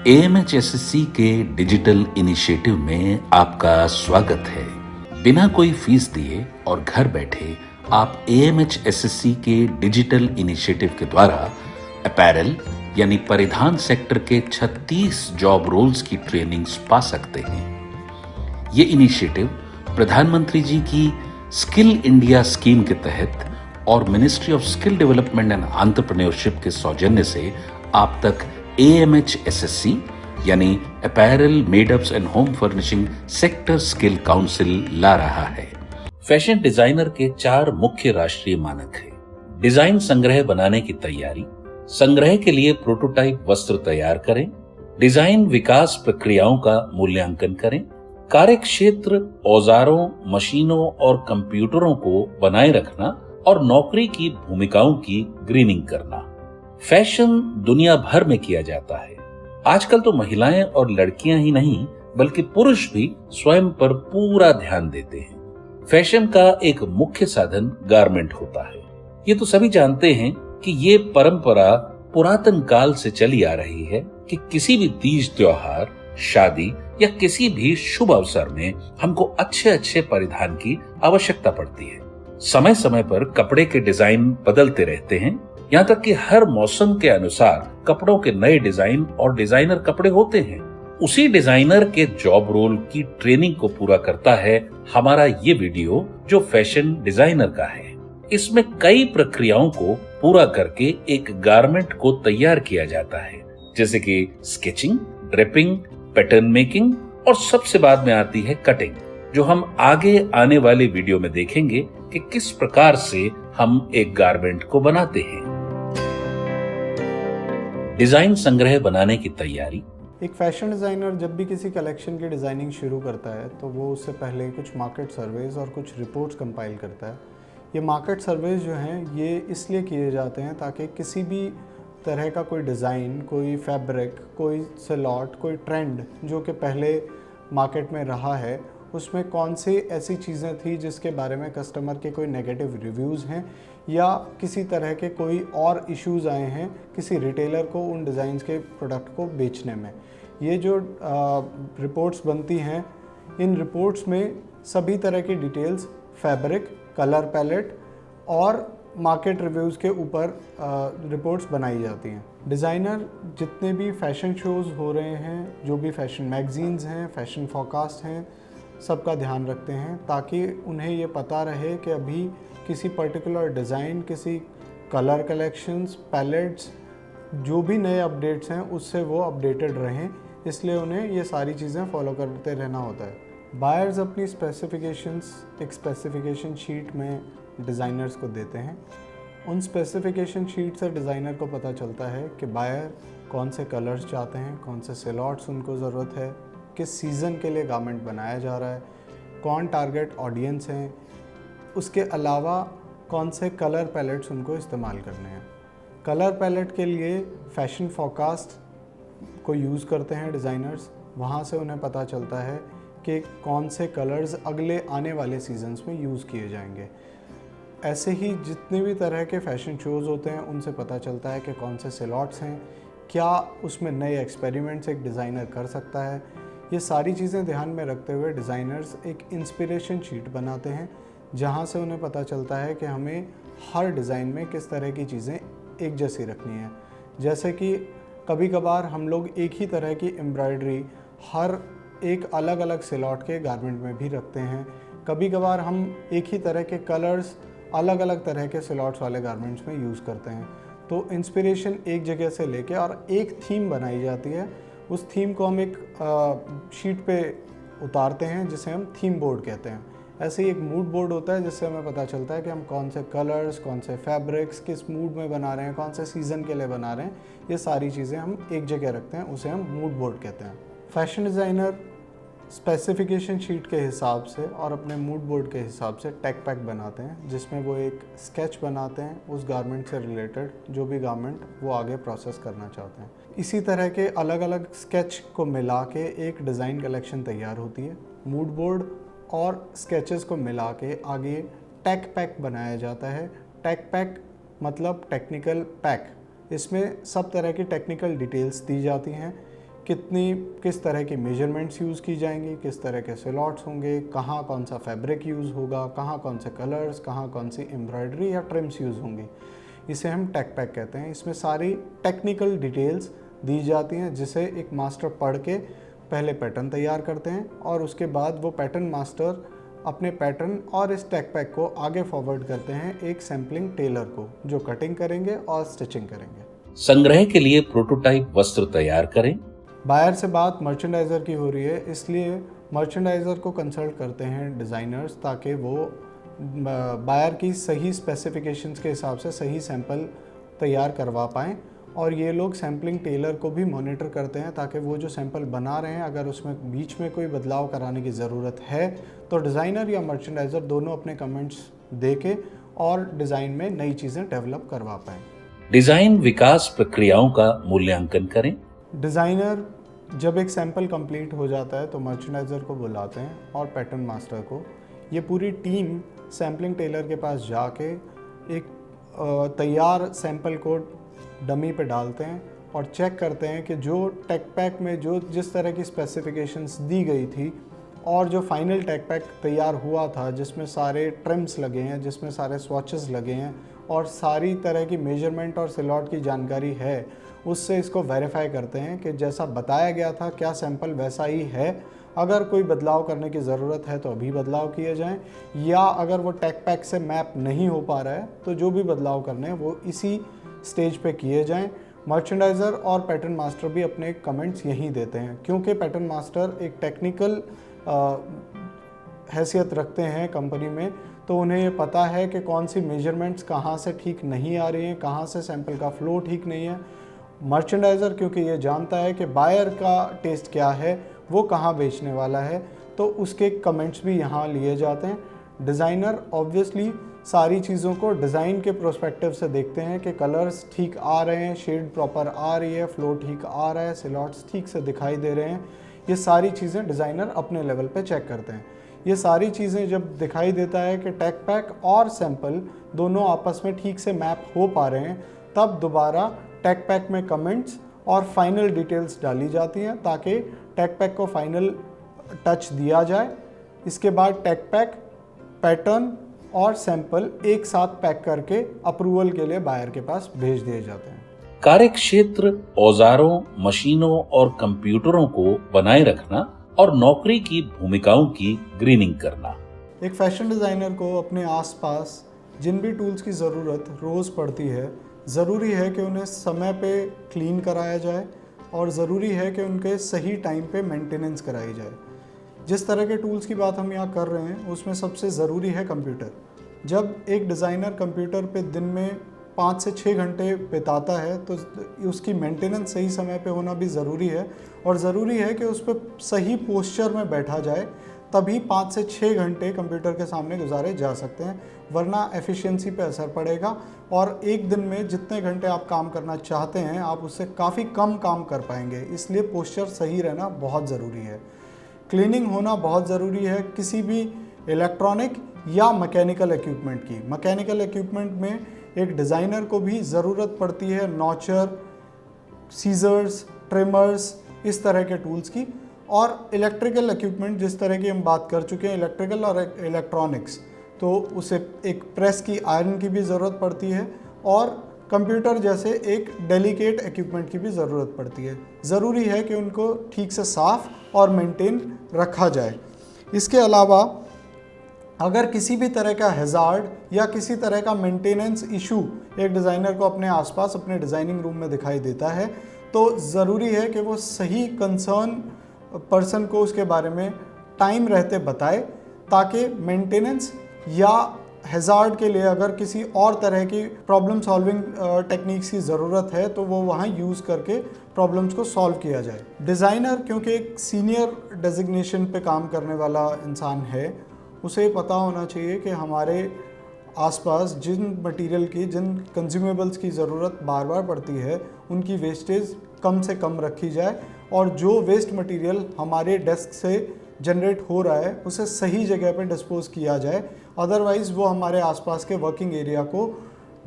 एएमएचएसएससी के digital initiative में आपका स्वागत है। बिना कोई फीस दिए और घर बैठे आप एएमएचएसएससी के डिजिटल इनिशिएटिव के द्वारा अपैरल यानी परिधान सेक्टर के 36 जॉब रोल्स की ट्रेनिंग्स पा सकते हैं। ये इनिशिएटिव प्रधानमंत्री जी की स्किल इंडिया स्कीम के तहत और ministry of skill development and entrepreneurship के सौजन्य से आप तक एएमएचएसएससी यानी apparel, madeups and home furnishing sector skill council ला रहा है। फैशन डिजाइनर के 4 मुख्य राष्ट्रीय मानक हैं। डिजाइन संग्रह बनाने की तैयारी, संग्रह के लिए प्रोटोटाइप वस्त्र तैयार करें, डिजाइन विकास प्रक्रियाओं का मूल्यांकन करें, कार्य क्षेत्र औजारों, मशीनों और कंप्यूटरों को बनाए रखना और नौकरी की भूमिकाओं की ग्रीनिंग करना। फैशन दुनिया भर में किया जाता है। आजकल तो महिलाएं और लड़कियां ही नहीं बल्कि पुरुष भी स्वयं पर पूरा ध्यान देते हैं। फैशन का एक मुख्य साधन गारमेंट होता है। ये तो सभी जानते हैं कि ये परंपरा पुरातन काल से चली आ रही है कि किसी भी तीज त्योहार, शादी या किसी भी शुभ अवसर में हमको अच्छे अच्छे परिधान की आवश्यकता पड़ती है। समय समय पर कपड़े के डिजाइन बदलते रहते हैं, यहाँ तक कि हर मौसम के अनुसार कपड़ों के नए डिजाइन और डिजाइनर कपड़े होते हैं। उसी डिजाइनर के जॉब रोल की ट्रेनिंग को पूरा करता है हमारा ये वीडियो, जो फैशन डिजाइनर का है। इसमें कई प्रक्रियाओं को पूरा करके एक गारमेंट को तैयार किया जाता है, जैसे कि स्केचिंग, ड्रेपिंग, पैटर्न मेकिंग और सबसे बाद में आती है कटिंग, जो हम आगे आने वाले वीडियो में देखेंगे कि किस प्रकार से हम एक गारमेंट को बनाते हैं। डिजाइन संग्रह बनाने की तैयारी। एक फैशन डिज़ाइनर जब भी किसी कलेक्शन की डिज़ाइनिंग शुरू करता है तो वो उससे पहले कुछ मार्केट सर्वेज और कुछ रिपोर्ट्स कंपाइल करता है। ये मार्केट सर्वेज जो हैं ये इसलिए किए जाते हैं ताकि किसी भी तरह का कोई डिज़ाइन, कोई फैब्रिक, कोई सिलॉट, कोई ट्रेंड जो कि पहले मार्केट में रहा है उसमें कौन सी ऐसी चीज़ें थी जिसके बारे में कस्टमर के कोई नेगेटिव रिव्यूज़ हैं या किसी तरह के कोई और इश्यूज़ आए हैं किसी रिटेलर को उन डिज़ाइंस के प्रोडक्ट को बेचने में। ये जो रिपोर्ट्स बनती हैं, इन रिपोर्ट्स में सभी तरह की डिटेल्स, फैब्रिक, कलर पैलेट और मार्केट रिव्यूज़ के ऊपर रिपोर्ट्स बनाई जाती हैं। डिज़ाइनर जितने भी फैशन शोज़ हो रहे हैं, जो भी फैशन मैगज़ीन्स हैं, फैशन फोरकास्ट हैं, सबका ध्यान रखते हैं ताकि उन्हें ये पता रहे कि अभी किसी पर्टिकुलर डिज़ाइन, किसी कलर कलेक्शंस, पैलेट्स, जो भी नए अपडेट्स हैं उससे वो अपडेटेड रहें। इसलिए उन्हें ये सारी चीज़ें फॉलो करते रहना होता है। बायर्स अपनी स्पेसिफिकेशंस एक स्पेसिफिकेशन शीट में डिज़ाइनर्स को देते हैं। उन स्पेसिफिकेशन शीट से डिज़ाइनर को पता चलता है कि बायर कौन से कलर्स चाहते हैं, कौन से सिलॉट्स उनको ज़रूरत है, किस सीज़न के लिए गारमेंट बनाया जा रहा है, कौन टारगेट ऑडियंस हैं, उसके अलावा कौन से कलर पैलेट्स उनको इस्तेमाल करने हैं। कलर पैलेट के लिए फैशन फोरकास्ट को यूज़ करते हैं डिज़ाइनर्स। वहाँ से उन्हें पता चलता है कि कौन से कलर्स अगले आने वाले सीजन्स में यूज़ किए जाएंगे। ऐसे ही जितने भी तरह के फैशन शोज़ होते हैं उनसे पता चलता है कि कौन से सिलॉट्स हैं, क्या उसमें नए एक्सपेरिमेंट्स एक डिज़ाइनर कर सकता है। ये सारी चीज़ें ध्यान में रखते हुए डिज़ाइनर्स एक इंस्पिरेशन शीट बनाते हैं जहाँ से उन्हें पता चलता है कि हमें हर डिज़ाइन में किस तरह की चीज़ें एक जैसी रखनी है। जैसे कि कभी कभार हम लोग एक ही तरह की एम्ब्रॉयडरी हर एक अलग अलग सिलॉट के गारमेंट में भी रखते हैं। कभी कभार हम एक ही तरह के कलर्स अलग अलग तरह के सिलॉट्स वाले गारमेंट्स में यूज़ करते हैं। तो इंस्पिरेशन एक जगह से लेके और एक थीम बनाई जाती है। उस थीम को हम एक शीट पे उतारते हैं जिसे हम थीम बोर्ड कहते हैं। ऐसे ही एक मूड बोर्ड होता है जिससे हमें पता चलता है कि हम कौन से कलर्स, कौन से फैब्रिक्स किस मूड में बना रहे हैं, कौन से सीज़न के लिए बना रहे हैं। ये सारी चीज़ें हम एक जगह रखते हैं, उसे हम मूड बोर्ड कहते हैं। फैशन डिज़ाइनर स्पेसिफिकेशन शीट के हिसाब से और अपने मूड बोर्ड के हिसाब से टेक पैक बनाते हैं जिसमें वो एक स्केच बनाते हैं उस गारमेंट से रिलेटेड, जो भी गारमेंट वो आगे प्रोसेस करना चाहते हैं। इसी तरह के अलग अलग स्केच को मिला के एक डिज़ाइन कलेक्शन तैयार होती है। मूड बोर्ड और स्केचेस को मिला के आगे टेक पैक बनाया जाता है। टेक पैक मतलब टेक्निकल पैक। इसमें सब तरह की टेक्निकल डिटेल्स दी जाती हैं किस तरह की मेजरमेंट्स यूज़ की जाएंगी, किस तरह के स्लॉट्स होंगे, कहाँ कौन सा फैब्रिक यूज़ होगा, कहाँ कौन से कलर्स, कहाँ कौन सी एम्ब्रॉयडरी या ट्रिम्स यूज़ होंगी। इसे हम टेक पैक कहते हैं। इसमें सारी टेक्निकल डिटेल्स दी जाती हैं, जिसे एक मास्टर पढ़ के पहले पैटर्न तैयार करते हैं और उसके बाद वो पैटर्न मास्टर अपने पैटर्न और इस टेक पैक को आगे फॉरवर्ड करते हैं एक सैम्पलिंग टेलर को, जो कटिंग करेंगे और स्टिचिंग करेंगे। संग्रह के लिए प्रोटोटाइप वस्त्र तैयार करें। बायर से बात मर्चेंडाइज़र की हो रही है, इसलिए मर्चेंडाइज़र को कंसल्ट करते हैं डिज़ाइनर्स, ताकि वो बायर की सही स्पेसिफिकेशंस के हिसाब से सही सैंपल तैयार करवा पाएँ। और ये लोग सैम्पलिंग टेलर को भी मॉनिटर करते हैं, ताकि वो जो सैंपल बना रहे हैं अगर उसमें बीच में कोई बदलाव कराने की ज़रूरत है तो डिज़ाइनर या मर्चेंडाइज़र दोनों अपने कमेंट्स दे के और डिज़ाइन में नई चीज़ें डेवलप करवा पाएँ। डिज़ाइन विकास प्रक्रियाओं का मूल्यांकन करें। डिज़ाइनर जब एक सैंपल कंप्लीट हो जाता है तो मर्चेंडाइज़र को बुलाते हैं और पैटर्न मास्टर को। ये पूरी टीम सैम्पलिंग टेलर के पास जाके एक तैयार सैंपल को डमी पे डालते हैं और चेक करते हैं कि जो टेक पैक में जिस तरह की स्पेसिफिकेशंस दी गई थी और जो फाइनल टेक पैक तैयार हुआ था, जिसमें सारे ट्रिम्स लगे हैं, जिसमें सारे स्वॉचेस लगे हैं और सारी तरह की मेजरमेंट और सिलॉट की जानकारी है, उससे इसको वेरीफाई करते हैं कि जैसा बताया गया था क्या सैंपल वैसा ही है। अगर कोई बदलाव करने की ज़रूरत है तो अभी बदलाव किए जाएं, या अगर वो टेक पैक से मैप नहीं हो पा रहा है तो जो भी बदलाव करने हैं वो इसी स्टेज पे किए जाएं। मर्चेंडाइज़र और पैटर्न मास्टर भी अपने कमेंट्स यहीं देते हैं, क्योंकि पैटर्न मास्टर एक टेक्निकल हैसियत रखते हैं कंपनी में, तो उन्हें ये पता है कि कौन सी मेजरमेंट्स कहाँ से ठीक नहीं आ रही हैं, कहाँ से सैंपल का फ़्लो ठीक नहीं है। मर्चेंडाइज़र क्योंकि ये जानता है कि बायर का टेस्ट क्या है, वो कहाँ बेचने वाला है, तो उसके कमेंट्स भी यहाँ लिए जाते हैं। डिज़ाइनर ऑब्वियसली सारी चीज़ों को डिज़ाइन के प्रोस्पेक्टिव से देखते हैं कि कलर्स ठीक आ रहे हैं, शेड प्रॉपर आ रही है, फ्लो ठीक आ रहा है, सिलॉट्स ठीक से दिखाई दे रहे हैं। ये सारी चीज़ें डिज़ाइनर अपने लेवल पे चेक करते हैं। ये सारी चीज़ें जब दिखाई देता है कि टेक पैक और सैंपल दोनों आपस में ठीक से मैप हो पा रहे हैं, तब दोबारा टेक पैक में कमेंट्स और फाइनल डिटेल्स डाली जाती हैं, ताकि टेक पैक को फाइनल टच दिया जाए। इसके बाद टेक पैक, पैटर्न और सैंपल एक साथ पैक करके अप्रूवल के लिए बायर के पास भेज दिए जाते हैं। कार्य क्षेत्र, औजारों, मशीनों और कंप्यूटरों को बनाए रखना और नौकरी की भूमिकाओं की ग्रीनिंग करना। एक फैशन डिज़ाइनर को अपने आसपास जिन भी टूल्स की ज़रूरत रोज़ पड़ती है, ज़रूरी है कि उन्हें समय पे क्लीन कराया जाए और ज़रूरी है कि उनके सही टाइम पे मेंटेनेंस कराई जाए। जिस तरह के टूल्स की बात हम यहाँ कर रहे हैं उसमें सबसे ज़रूरी है कंप्यूटर। जब एक डिज़ाइनर कंप्यूटर पे दिन में 5 से 6 घंटे बिताता है तो उसकी मेंटेनेंस सही समय पे होना भी ज़रूरी है, और ज़रूरी है कि उस पर सही पोस्चर में बैठा जाए, तभी 5 से 6 घंटे कंप्यूटर के सामने गुजारे जा सकते हैं, वरना एफिशिएंसी पे असर पड़ेगा और एक दिन में जितने घंटे आप काम करना चाहते हैं आप उससे काफ़ी कम काम कर पाएंगे। इसलिए पोस्चर सही रहना बहुत ज़रूरी है। क्लीनिंग होना बहुत ज़रूरी है किसी भी इलेक्ट्रॉनिक या मैकेनिकल इक्विपमेंट की। मैकेनिकल इक्विपमेंट में एक डिज़ाइनर को भी ज़रूरत पड़ती है नॉचर, सीजर्स, ट्रिमर्स, इस तरह के टूल्स की। और इलेक्ट्रिकल इक्विपमेंट जिस तरह की हम बात कर चुके हैं, इलेक्ट्रिकल और इलेक्ट्रॉनिक्स, तो उसे एक प्रेस की, आयरन की भी ज़रूरत पड़ती है, और कंप्यूटर जैसे एक डेलिकेट इक्विपमेंट की भी ज़रूरत पड़ती है। ज़रूरी है कि उनको ठीक से साफ़ और मेंटेन रखा जाए। इसके अलावा अगर किसी भी तरह का हैज़ार्ड या किसी तरह का मेंटेनेंस इशू एक डिज़ाइनर को अपने आसपास अपने डिज़ाइनिंग रूम में दिखाई देता है, तो ज़रूरी है कि वो सही कंसर्न पर्सन को उसके बारे में टाइम रहते बताए, ताकि मेंटेनेंस या हैज़ार्ड के लिए अगर किसी और तरह की प्रॉब्लम सॉल्विंग टेक्निक्स की ज़रूरत है तो वो वहाँ यूज़ करके प्रॉब्लम्स को सॉल्व किया जाए। डिज़ाइनर क्योंकि एक सीनियर डेजिग्नेशन पे काम करने वाला इंसान है, उसे पता होना चाहिए कि हमारे आसपास जिन मटेरियल की, जिन कंज्यूमेबल्स की ज़रूरत बार बार पड़ती है, उनकी वेस्टेज कम से कम रखी जाए, और जो वेस्ट मटेरियल हमारे डेस्क से जनरेट हो रहा है उसे सही जगह पे डिस्पोज किया जाए। अदरवाइज़ वो हमारे आसपास के वर्किंग एरिया को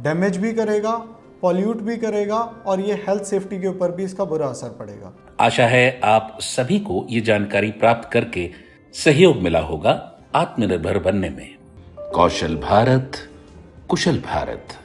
डैमेज भी करेगा पॉल्यूट भी करेगा और ये हेल्थ सेफ्टी के ऊपर भी इसका बुरा असर पड़ेगा। आशा है आप सभी को ये जानकारी प्राप्त करके सहयोग मिला होगा आत्मनिर्भर बनने में। कौशल भारत, कुशल भारत।